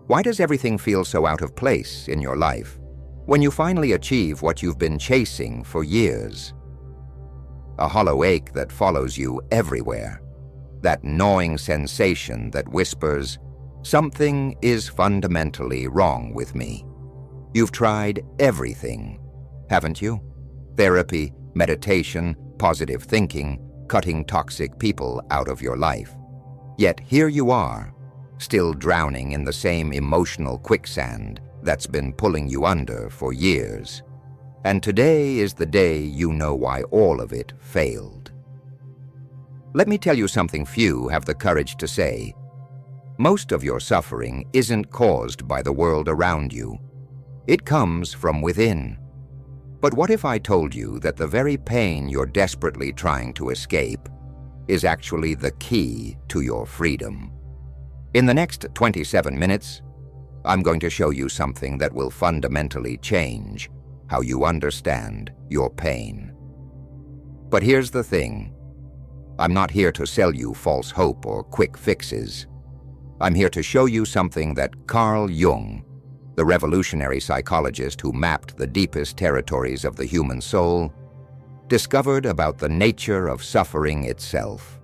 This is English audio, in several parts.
Why does everything feel so out of place in your life when you finally achieve what you've been chasing for years? A hollow ache that follows you everywhere. That gnawing sensation that whispers, "Something is fundamentally wrong with me." You've tried everything, haven't you? Therapy, meditation, positive thinking, cutting toxic people out of your life. Yet here you are, still drowning in the same emotional quicksand that's been pulling you under for years. And today is the day you know why all of it failed. Let me tell you something few have the courage to say. Most of your suffering isn't caused by the world around you. It comes from within. But what if I told you that the very pain you're desperately trying to escape is actually the key to your freedom? In the next 27 minutes, I'm going to show you something that will fundamentally change how you understand your pain. But here's the thing. I'm not here to sell you false hope or quick fixes. I'm here to show you something that Carl Jung, the revolutionary psychologist who mapped the deepest territories of the human soul, discovered about the nature of suffering itself.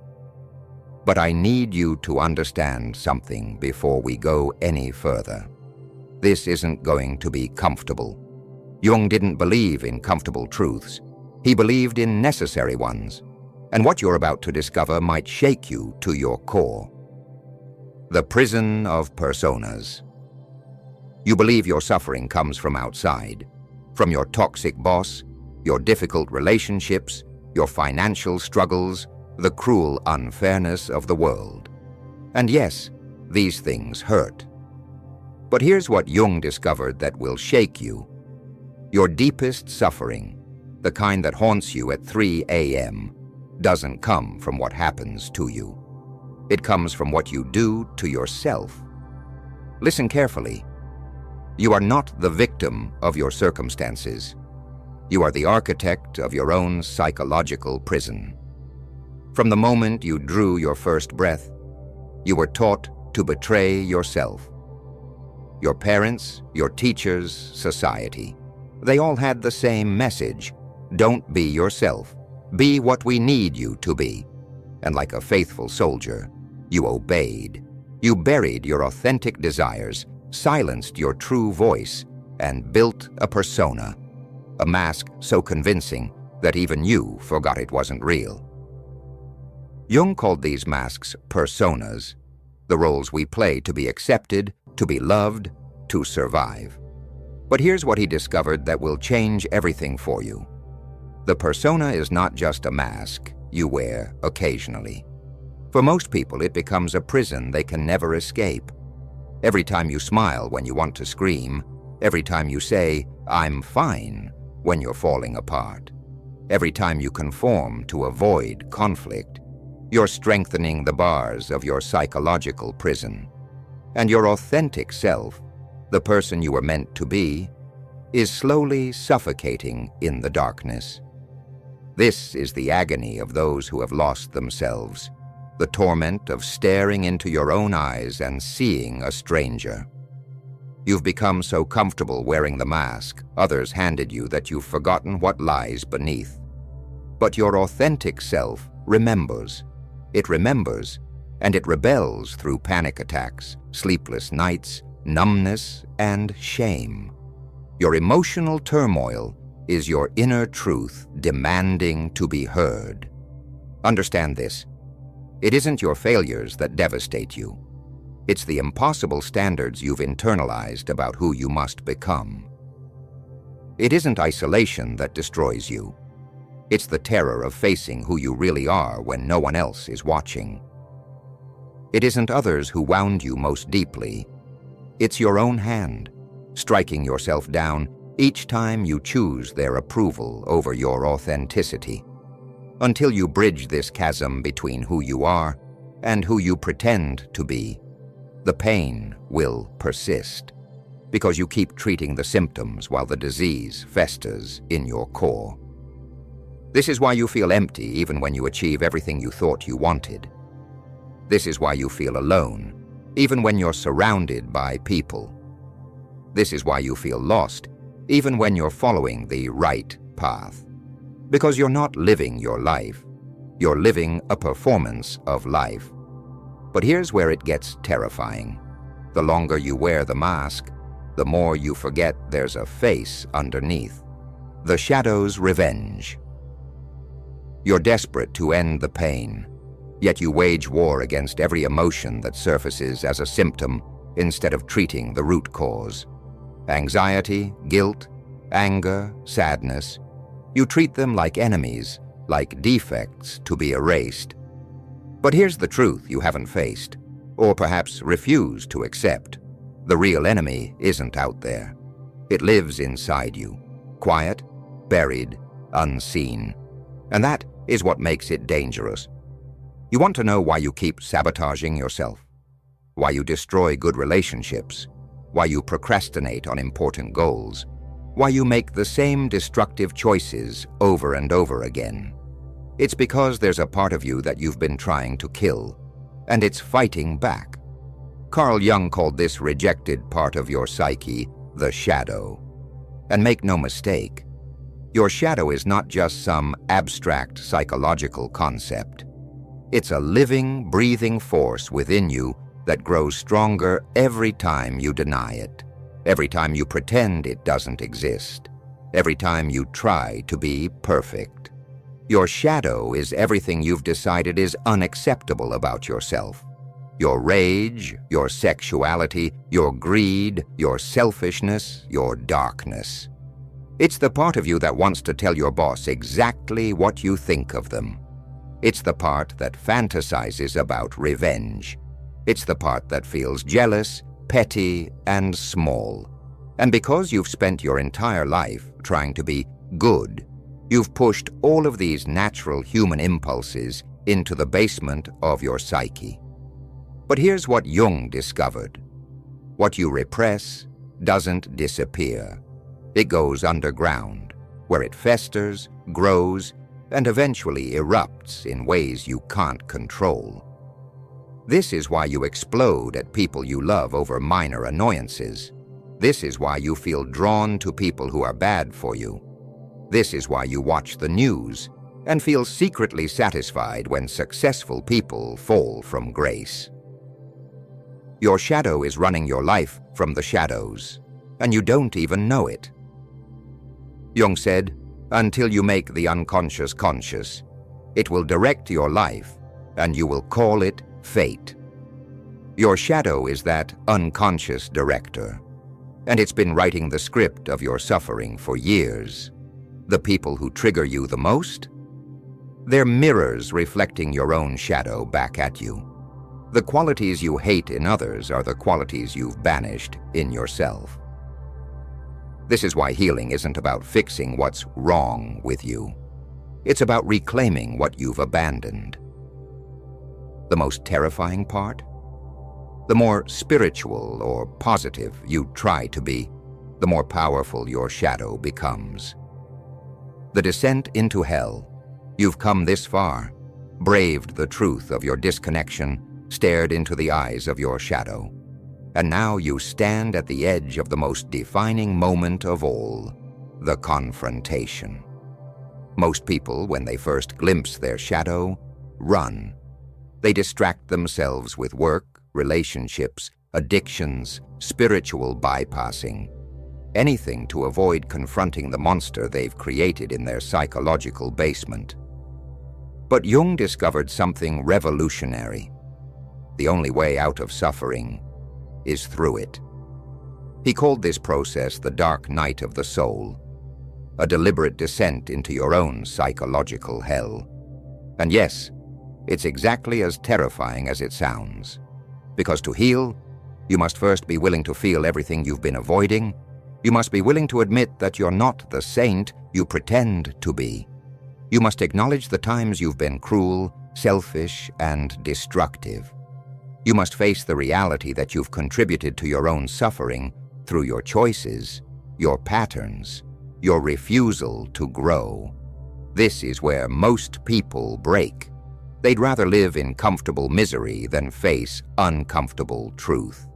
But I need you to understand something before we go any further. This isn't going to be comfortable. Jung didn't believe in comfortable truths. He believed in necessary ones. And what you're about to discover might shake you to your core. The prison of personas. You believe your suffering comes from outside, from your toxic boss, your difficult relationships, your financial struggles, the cruel unfairness of the world. And yes, these things hurt. But here's what Jung discovered that will shake you. Your deepest suffering, the kind that haunts you at 3 a.m., doesn't come from what happens to you. It comes from what you do to yourself. Listen carefully. You are not the victim of your circumstances. You are the architect of your own psychological prison. From the moment you drew your first breath, you were taught to betray yourself. Your parents, your teachers, society, they all had the same message. Don't be yourself. Be what we need you to be. And like a faithful soldier, you obeyed. You buried your authentic desires, silenced your true voice, and built a persona, a mask so convincing that even you forgot it wasn't real. Jung called these masks personas, the roles we play to be accepted, to be loved, to survive. But here's what he discovered that will change everything for you. The persona is not just a mask you wear occasionally. For most people, it becomes a prison they can never escape. Every time you smile when you want to scream, every time you say, "I'm fine," when you're falling apart, every time you conform to avoid conflict, you're strengthening the bars of your psychological prison. And your authentic self, the person you were meant to be, is slowly suffocating in the darkness. This is the agony of those who have lost themselves, the torment of staring into your own eyes and seeing a stranger. You've become so comfortable wearing the mask others handed you that you've forgotten what lies beneath. But your authentic self remembers. It remembers, and it rebels through panic attacks, sleepless nights, numbness, and shame. Your emotional turmoil is your inner truth demanding to be heard. Understand this. It isn't your failures that devastate you. It's the impossible standards you've internalized about who you must become. It isn't isolation that destroys you. It's the terror of facing who you really are when no one else is watching. It isn't others who wound you most deeply. It's your own hand, striking yourself down each time you choose their approval over your authenticity. Until you bridge this chasm between who you are and who you pretend to be, the pain will persist, because you keep treating the symptoms while the disease festers in your core. This is why you feel empty even when you achieve everything you thought you wanted. This is why you feel alone, even when you're surrounded by people. This is why you feel lost, even when you're following the right path. Because you're not living your life. You're living a performance of life. But here's where it gets terrifying. The longer you wear the mask, the more you forget there's a face underneath. The shadow's revenge. You're desperate to end the pain, yet you wage war against every emotion that surfaces as a symptom instead of treating the root cause. Anxiety, guilt, anger, sadness. You treat them like enemies, like defects to be erased. But here's the truth you haven't faced, or perhaps refused to accept. The real enemy isn't out there. It lives inside you, quiet, buried, unseen. And that is what makes it dangerous. You want to know why you keep sabotaging yourself? Why you destroy good relationships? Why you procrastinate on important goals? Why you make the same destructive choices over and over again? It's because there's a part of you that you've been trying to kill, and it's fighting back. Carl Jung called this rejected part of your psyche the shadow. And make no mistake, your shadow is not just some abstract psychological concept. It's a living, breathing force within you that grows stronger every time you deny it, every time you pretend it doesn't exist, every time you try to be perfect. Your shadow is everything you've decided is unacceptable about yourself. Your rage, your sexuality, your greed, your selfishness, your darkness. It's the part of you that wants to tell your boss exactly what you think of them. It's the part that fantasizes about revenge. It's the part that feels jealous, petty, and small. And because you've spent your entire life trying to be good, you've pushed all of these natural human impulses into the basement of your psyche. But here's what Jung discovered. What you repress doesn't disappear. It goes underground, where it festers, grows, and eventually erupts in ways you can't control. This is why you explode at people you love over minor annoyances. This is why you feel drawn to people who are bad for you. This is why you watch the news and feel secretly satisfied when successful people fall from grace. Your shadow is running your life from the shadows, and you don't even know it. Jung said, until you make the unconscious conscious, it will direct your life, and you will call it fate. Your shadow is that unconscious director, and it's been writing the script of your suffering for years. The people who trigger you the most? They're mirrors reflecting your own shadow back at you. The qualities you hate in others are the qualities you've banished in yourself. This is why healing isn't about fixing what's wrong with you. It's about reclaiming what you've abandoned. The most terrifying part? The more spiritual or positive you try to be, the more powerful your shadow becomes. The descent into hell. You've come this far, braved the truth of your disconnection, stared into the eyes of your shadow. And now you stand at the edge of the most defining moment of all, the confrontation. Most people, when they first glimpse their shadow, run. They distract themselves with work, relationships, addictions, spiritual bypassing. Anything to avoid confronting the monster they've created in their psychological basement. But Jung discovered something revolutionary. The only way out of suffering is through it. He called this process the dark night of the soul, a deliberate descent into your own psychological hell. And yes, it's exactly as terrifying as it sounds. Because to heal, you must first be willing to feel everything you've been avoiding. You must be willing to admit that you're not the saint you pretend to be. You must acknowledge the times you've been cruel, selfish, and destructive. You must face the reality that you've contributed to your own suffering through your choices, your patterns, your refusal to grow. This is where most people break. They'd rather live in comfortable misery than face uncomfortable truth.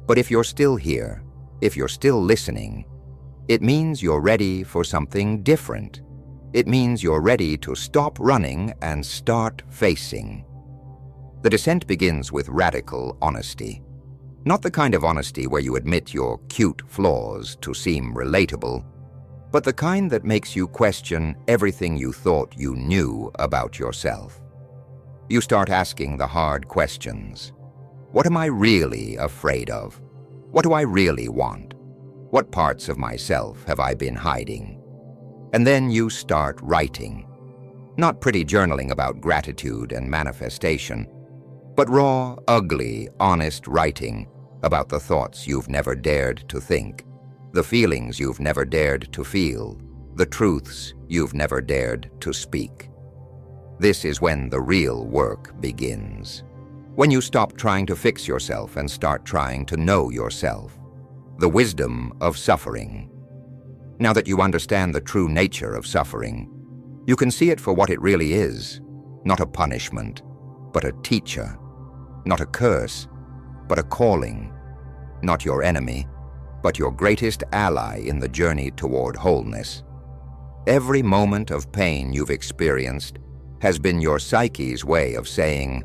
But if you're still here, if you're still listening, it means you're ready for something different. It means you're ready to stop running and start facing. The descent begins with radical honesty. Not the kind of honesty where you admit your cute flaws to seem relatable, but the kind that makes you question everything you thought you knew about yourself. You start asking the hard questions. What am I really afraid of? What do I really want? What parts of myself have I been hiding? And then you start writing. Not pretty journaling about gratitude and manifestation, but raw, ugly, honest writing about the thoughts you've never dared to think, the feelings you've never dared to feel, the truths you've never dared to speak. This is when the real work begins. When you stop trying to fix yourself and start trying to know yourself. The wisdom of suffering. Now that you understand the true nature of suffering, you can see it for what it really is, not a punishment, but a teacher, not a curse, but a calling, not your enemy, but your greatest ally in the journey toward wholeness. Every moment of pain you've experienced has been your psyche's way of saying,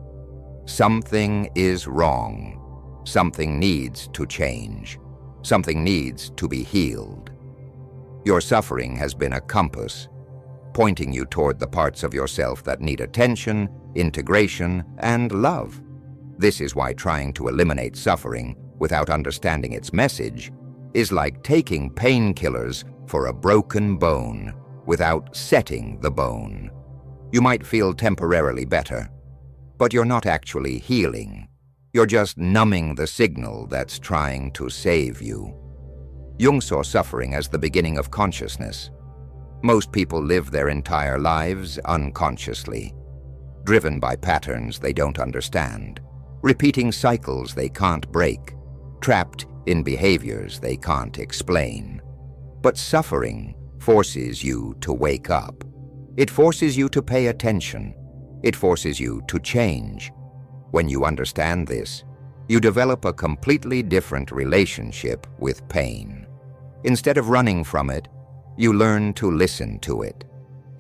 something is wrong, something needs to change, something needs to be healed. Your suffering has been a compass, pointing you toward the parts of yourself that need attention, integration, and love. This is why trying to eliminate suffering without understanding its message is like taking painkillers for a broken bone without setting the bone. You might feel temporarily better, but you're not actually healing. You're just numbing the signal that's trying to save you. Jung saw suffering as the beginning of consciousness. Most people live their entire lives unconsciously, driven by patterns they don't understand, repeating cycles they can't break, trapped in behaviors they can't explain. But suffering forces you to wake up. It forces you to pay attention. It forces you to change. When you understand this, you develop a completely different relationship with pain. Instead of running from it, you learn to listen to it.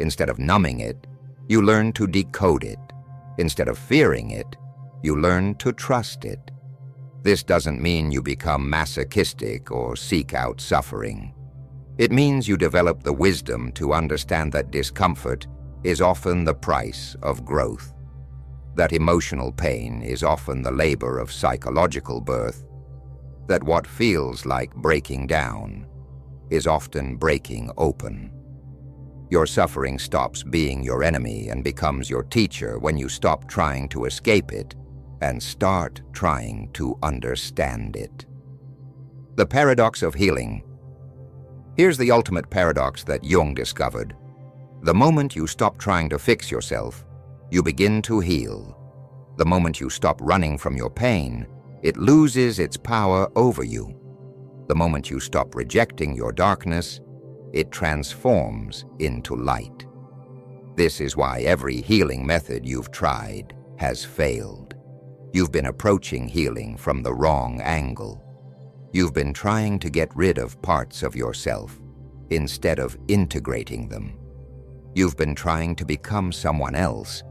Instead of numbing it, you learn to decode it. Instead of fearing it, you learn to trust it. This doesn't mean you become masochistic or seek out suffering. It means you develop the wisdom to understand that discomfort is often the price of growth, that emotional pain is often the labor of psychological birth, that what feels like breaking down is often breaking open. Your suffering stops being your enemy and becomes your teacher when you stop trying to escape it and start trying to understand it. The paradox of healing. Here's the ultimate paradox that Jung discovered. The moment you stop trying to fix yourself, you begin to heal. The moment you stop running from your pain, it loses its power over you. The moment you stop rejecting your darkness, it transforms into light. This is why every healing method you've tried has failed. You've been approaching healing from the wrong angle. You've been trying to get rid of parts of yourself instead of integrating them. You've been trying to become someone else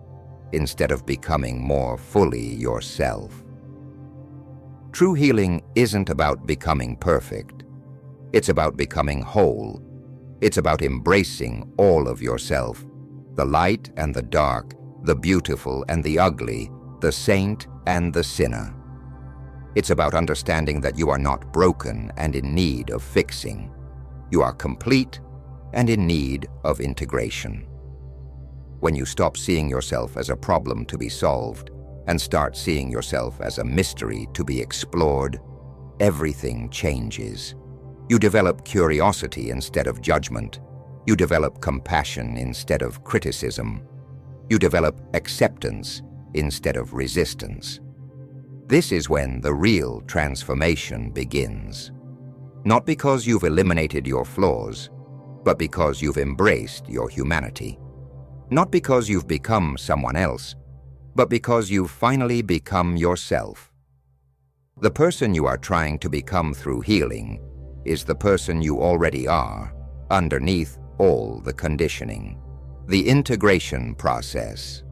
instead of becoming more fully yourself. True healing isn't about becoming perfect. It's about becoming whole. It's about embracing all of yourself, the light and the dark, the beautiful and the ugly, the saint and the sinner. It's about understanding that you are not broken and in need of fixing. You are complete and in need of integration. When you stop seeing yourself as a problem to be solved and start seeing yourself as a mystery to be explored, everything changes. You develop curiosity instead of judgment. You develop compassion instead of criticism. You develop acceptance instead of resistance. This is when the real transformation begins. Not because you've eliminated your flaws, but because you've embraced your humanity. Not because you've become someone else, but because you've finally become yourself. The person you are trying to become through healing is the person you already are, underneath all the conditioning. The integration process.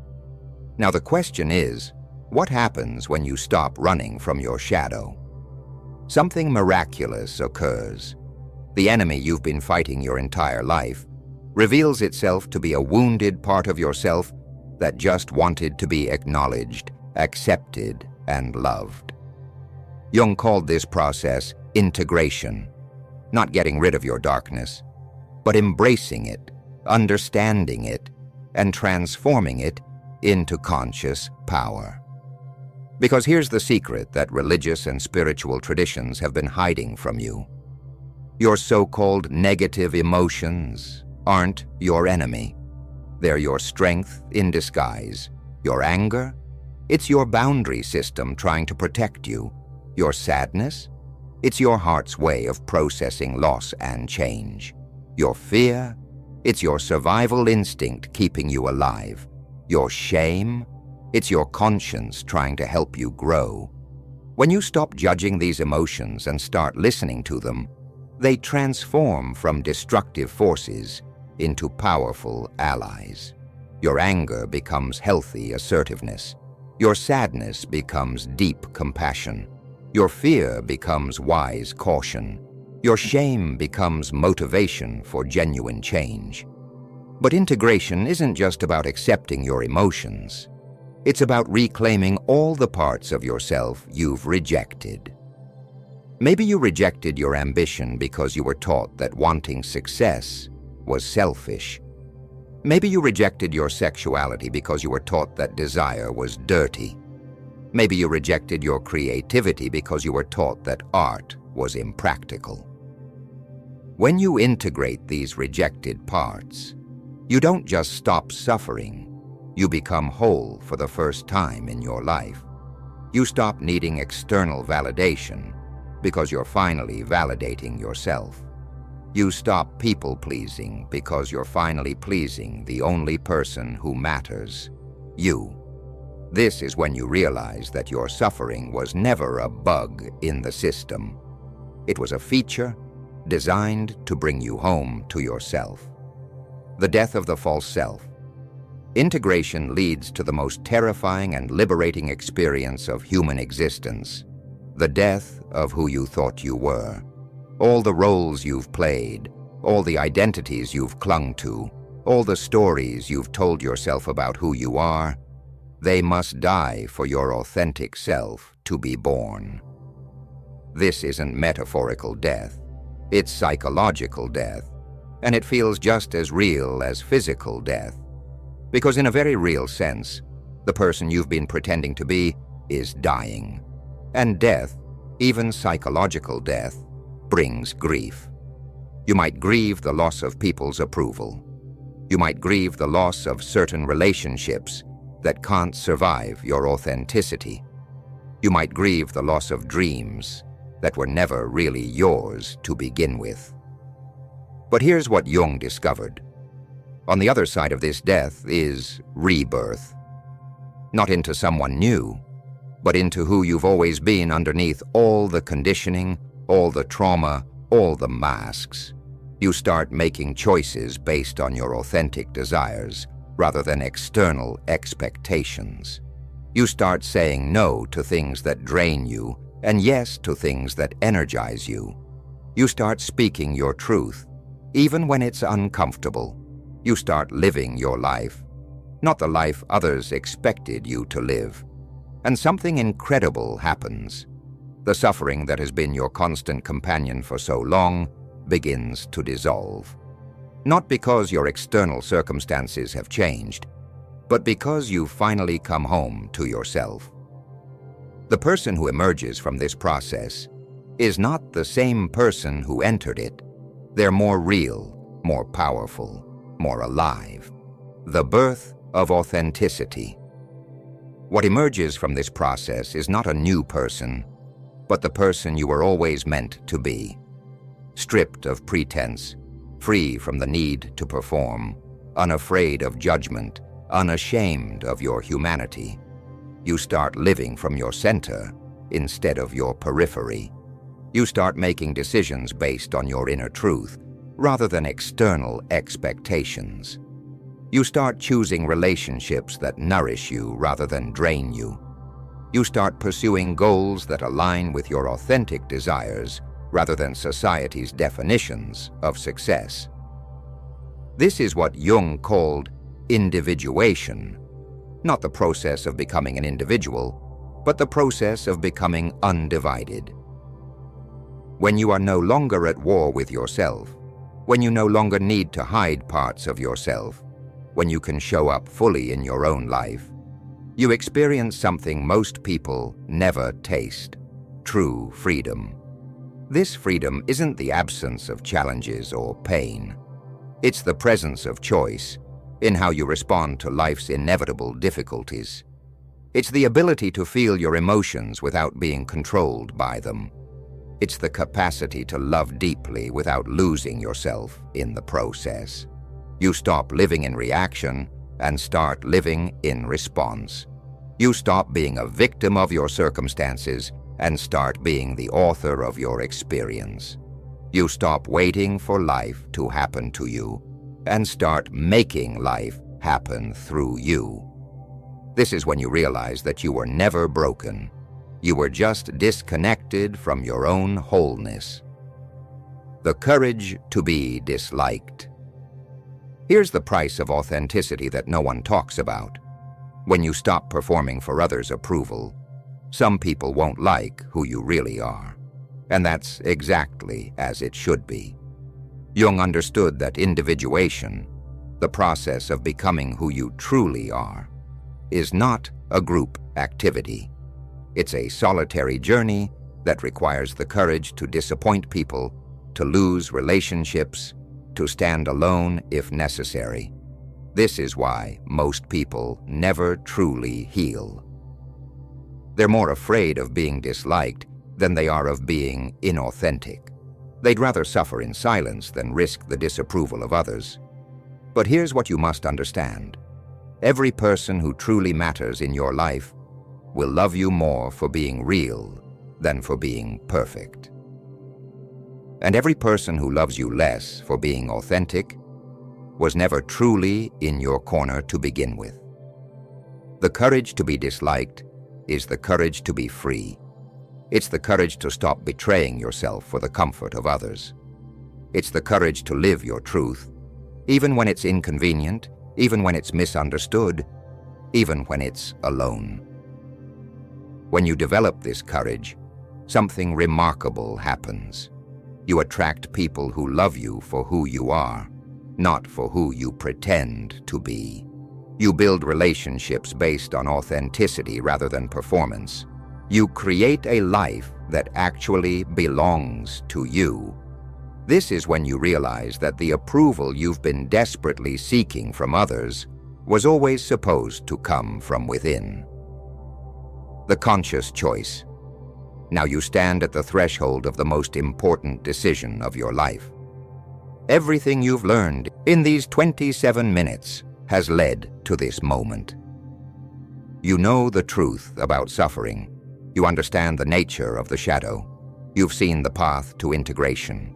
Now the question is, what happens when you stop running from your shadow? Something miraculous occurs. The enemy you've been fighting your entire life reveals itself to be a wounded part of yourself that just wanted to be acknowledged, accepted, and loved. Jung called this process integration, not getting rid of your darkness, but embracing it, understanding it, and transforming it into conscious power. Because here's the secret that religious and spiritual traditions have been hiding from you. Your so-called negative emotions aren't your enemy. They're your strength in disguise. Your anger? It's your boundary system trying to protect you. Your sadness? It's your heart's way of processing loss and change. Your fear? It's your survival instinct keeping you alive. Your shame? It's your conscience trying to help you grow. When you stop judging these emotions and start listening to them, they transform from destructive forces into powerful allies. Your anger becomes healthy assertiveness. Your sadness becomes deep compassion. Your fear becomes wise caution. Your shame becomes motivation for genuine change. But integration isn't just about accepting your emotions. It's about reclaiming all the parts of yourself you've rejected. Maybe you rejected your ambition because you were taught that wanting success was selfish. Maybe you rejected your sexuality because you were taught that desire was dirty. Maybe you rejected your creativity because you were taught that art was impractical. When you integrate these rejected parts, you don't just stop suffering, you become whole for the first time in your life. You stop needing external validation because you're finally validating yourself. You stop people-pleasing because you're finally pleasing the only person who matters, you. This is when you realize that your suffering was never a bug in the system. It was a feature designed to bring you home to yourself. The death of the false self. Integration leads to the most terrifying and liberating experience of human existence, the death of who you thought you were. All the roles you've played, all the identities you've clung to, all the stories you've told yourself about who you are, they must die for your authentic self to be born. This isn't metaphorical death, it's psychological death, and it feels just as real as physical death. Because in a very real sense, the person you've been pretending to be is dying. And death, even psychological death, brings grief. You might grieve the loss of people's approval. You might grieve the loss of certain relationships that can't survive your authenticity. You might grieve the loss of dreams that were never really yours to begin with. But here's what Jung discovered. On the other side of this death is rebirth. Not into someone new, but into who you've always been underneath all the conditioning, all the trauma, all the masks. You start making choices based on your authentic desires rather than external expectations. You start saying no to things that drain you and yes to things that energize you. You start speaking your truth, even when it's uncomfortable. You start living your life, not the life others expected you to live. And something incredible happens. The suffering that has been your constant companion for so long begins to dissolve. Not because your external circumstances have changed, but because you've finally come home to yourself. The person who emerges from this process is not the same person who entered it. They're more real, more powerful, more alive. The birth of authenticity. What emerges from this process is not a new person, but the person you were always meant to be. Stripped of pretense, free from the need to perform, unafraid of judgment, unashamed of your humanity. You start living from your center instead of your periphery. You start making decisions based on your inner truth rather than external expectations. You start choosing relationships that nourish you rather than drain you. You start pursuing goals that align with your authentic desires rather than society's definitions of success. This is what Jung called individuation, not the process of becoming an individual, but the process of becoming undivided. When you are no longer at war with yourself, when you no longer need to hide parts of yourself, when you can show up fully in your own life, you experience something most people never taste: true freedom. This freedom isn't the absence of challenges or pain. It's the presence of choice in how you respond to life's inevitable difficulties. It's the ability to feel your emotions without being controlled by them. It's the capacity to love deeply without losing yourself in the process. You stop living in reaction and start living in response. You stop being a victim of your circumstances and start being the author of your experience. You stop waiting for life to happen to you and start making life happen through you. This is when you realize that you were never broken. You were just disconnected from your own wholeness. The courage to be disliked. Here's the price of authenticity that no one talks about. When you stop performing for others' approval, some people won't like who you really are. And that's exactly as it should be. Jung understood that individuation, the process of becoming who you truly are, is not a group activity. It's a solitary journey that requires the courage to disappoint people, to lose relationships, to stand alone if necessary. This is why most people never truly heal. They're more afraid of being disliked than they are of being inauthentic. They'd rather suffer in silence than risk the disapproval of others. But here's what you must understand. Every person who truly matters in your life will love you more for being real than for being perfect. And every person who loves you less for being authentic was never truly in your corner to begin with. The courage to be disliked is the courage to be free. It's the courage to stop betraying yourself for the comfort of others. It's the courage to live your truth, even when it's inconvenient, even when it's misunderstood, even when it's alone. When you develop this courage, something remarkable happens. You attract people who love you for who you are, not for who you pretend to be. You build relationships based on authenticity rather than performance. You create a life that actually belongs to you. This is when you realize that the approval you've been desperately seeking from others was always supposed to come from within. The conscious choice. Now you stand at the threshold of the most important decision of your life. Everything you've learned in these 27 minutes has led to this moment. You know the truth about suffering. You understand the nature of the shadow. You've seen the path to integration.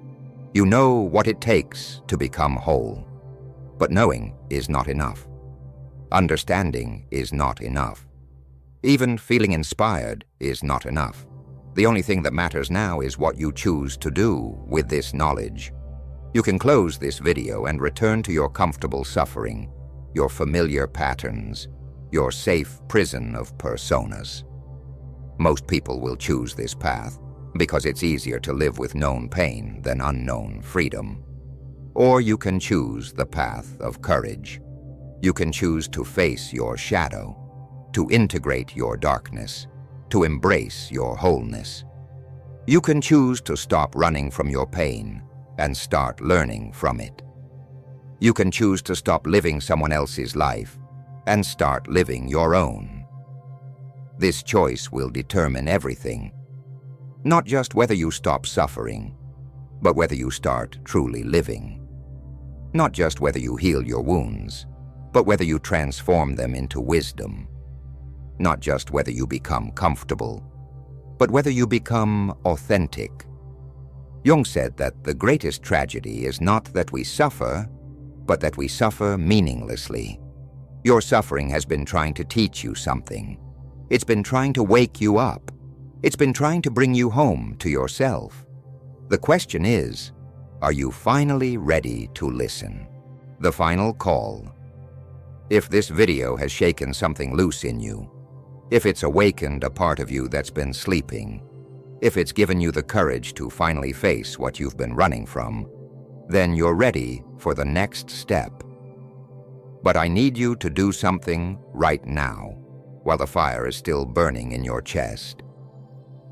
You know what it takes to become whole. But knowing is not enough. Understanding is not enough. Even feeling inspired is not enough. The only thing that matters now is what you choose to do with this knowledge. You can close this video and return to your comfortable suffering, your familiar patterns, your safe prison of personas. Most people will choose this path because it's easier to live with known pain than unknown freedom. Or you can choose the path of courage. You can choose to face your shadow, to integrate your darkness, to embrace your wholeness. You can choose to stop running from your pain and start learning from it. You can choose to stop living someone else's life and start living your own. This choice will determine everything. Not just whether you stop suffering, but whether you start truly living. Not just whether you heal your wounds, but whether you transform them into wisdom. not just whether you become comfortable, but whether you become authentic. Jung said that the greatest tragedy is not that we suffer, but that we suffer meaninglessly. Your suffering has been trying to teach you something. It's been trying to wake you up. It's been trying to bring you home to yourself. The question is, are you finally ready to listen? The final call. If this video has shaken something loose in you, if it's awakened a part of you that's been sleeping, if it's given you the courage to finally face what you've been running from, then you're ready for the next step. But I need you to do something right now, while the fire is still burning in your chest.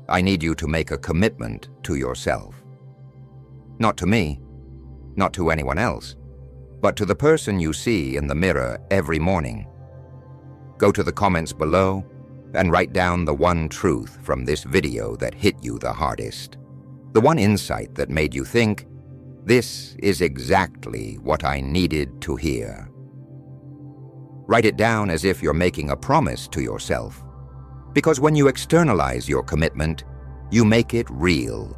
I need you to make a commitment to yourself. Not to me, not to anyone else, but to the person you see in the mirror every morning. Go to the comments below and write down the one truth from this video that hit you the hardest. The one insight that made you think, this is exactly what I needed to hear. Write it down as if you're making a promise to yourself. Because when you externalize your commitment, you make it real.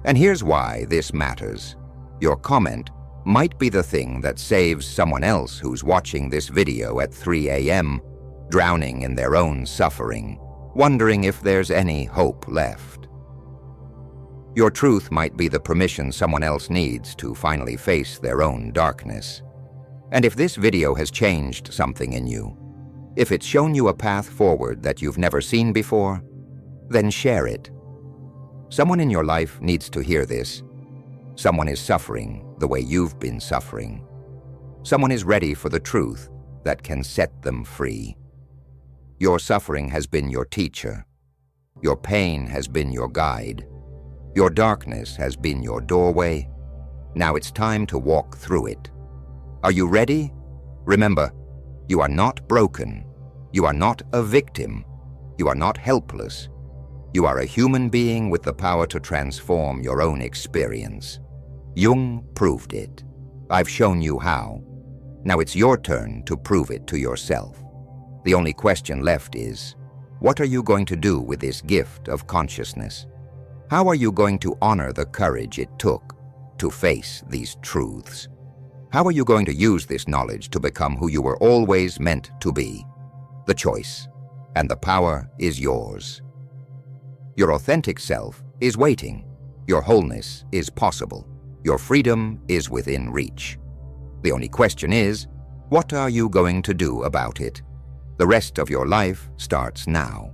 And here's why this matters. Your comment might be the thing that saves someone else who's watching this video at 3 a.m., drowning in their own suffering, wondering if there's any hope left. Your truth might be the permission someone else needs to finally face their own darkness. And if this video has changed something in you, if it's shown you a path forward that you've never seen before, then share it. Someone in your life needs to hear this. Someone is suffering the way you've been suffering. Someone is ready for the truth that can set them free. Your suffering has been your teacher. Your pain has been your guide. Your darkness has been your doorway. Now it's time to walk through it. Are you ready? Remember, you are not broken. You are not a victim. You are not helpless. You are a human being with the power to transform your own experience. Jung proved it. I've shown you how. Now it's your turn to prove it to yourself. The only question left is, what are you going to do with this gift of consciousness? How are you going to honor the courage it took to face these truths? How are you going to use this knowledge to become who you were always meant to be? The choice and the power is yours. Your authentic self is waiting. Your wholeness is possible. Your freedom is within reach. The only question is, what are you going to do about it? The rest of your life starts now.